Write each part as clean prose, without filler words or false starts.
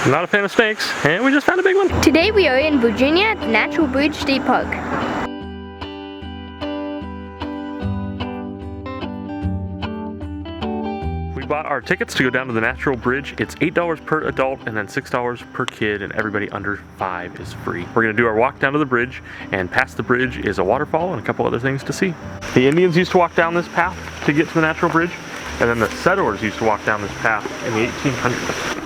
Not a fan of snakes, and we just found a big one. Today we are in Virginia at the Natural Bridge State Park. We bought our tickets to go down to the Natural Bridge. It's $8 per adult and then $6 per kid, and everybody under 5 is free. We're gonna do our walk down to the bridge, and past the bridge is a waterfall and a couple other things to see. The Indians used to walk down this path to get to the Natural Bridge, and then the settlers used to walk down this path in the 1800s.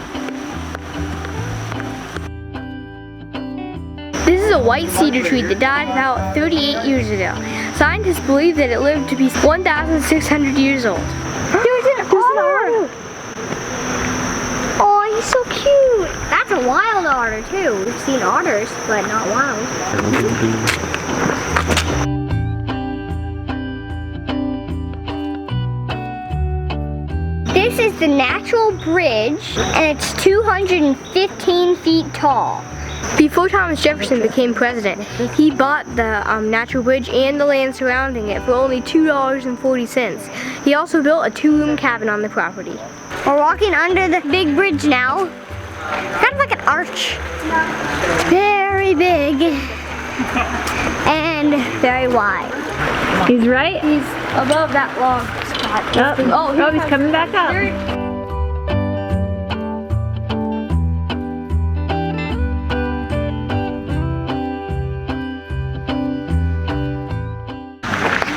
This is a white cedar tree that died about 38 years ago. Scientists believe that it lived to be 1,600 years old. There's an otter! Oh, he's so cute! That's a wild otter too. We've seen otters, but not wild. This is the Natural Bridge, and it's 215 feet tall. Before Thomas Jefferson became president, he bought the Natural Bridge and the land surrounding it for only $2.40. He also built a 2-room cabin on the property. We're walking under the big bridge now. Kind of like an arch. Very big and very wide. He's right. He's above that long spot. Oh, he's coming back up.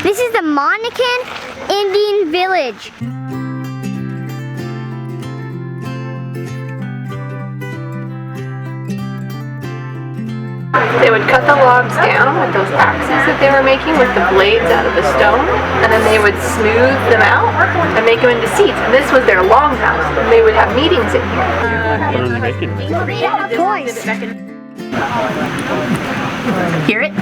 This is the Monacan Indian Village. They would cut the logs down with those axes that they were making with the blades out of the stone, and then they would smooth them out and make them into seats. And this was their longhouse, and they would have meetings in here. What are we making? Toys. Hear it?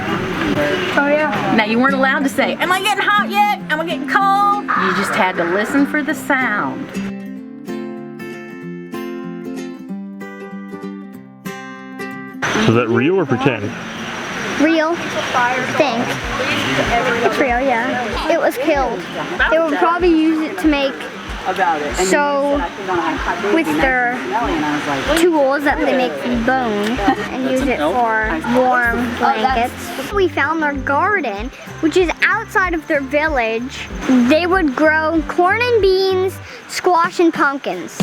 Oh yeah. Now you weren't allowed to say, am I getting hot yet? Am I getting cold? You just had to listen for the sound. So is that real or pretend? Real thing. It's real, yeah. It was killed. They would probably use it to make with their tools that they make from bone and use it for warm blankets. We found their garden, which is outside of their village. They would grow corn and beans, squash and pumpkins.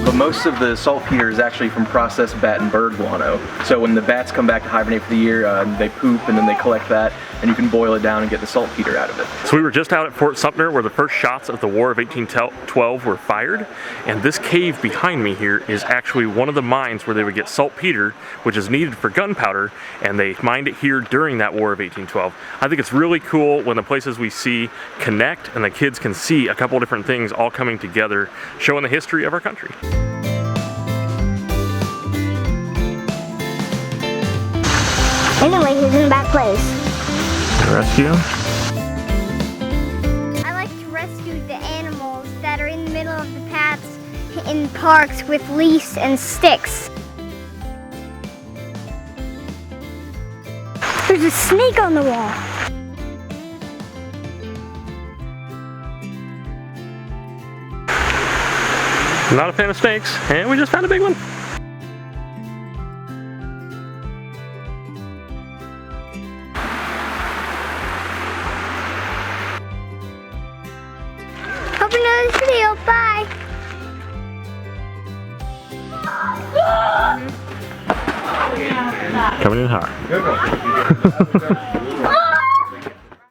But most of the saltpeter is actually from processed bat and bird guano. So when the bats come back to hibernate for the year, they poop and then they collect that, and you can boil it down and get the saltpeter out of it. So we were just out at Fort Sumter where the first shots of the War of 1812 were fired, and this cave behind me here is actually one of the mines where they would get saltpeter, which is needed for gunpowder, and they mined it here during that War of 1812. I think it's really cool when the places we see connect and the kids can see a couple different things all coming together, showing the history of our country. Anyway, he's in a bad place. Rescue him? I like to rescue the animals that are in the middle of the paths in parks with leaves and sticks. There's a snake on the wall. Not a fan of snakes, and we just found a big one. Hope you know this video. Bye. Coming in hot.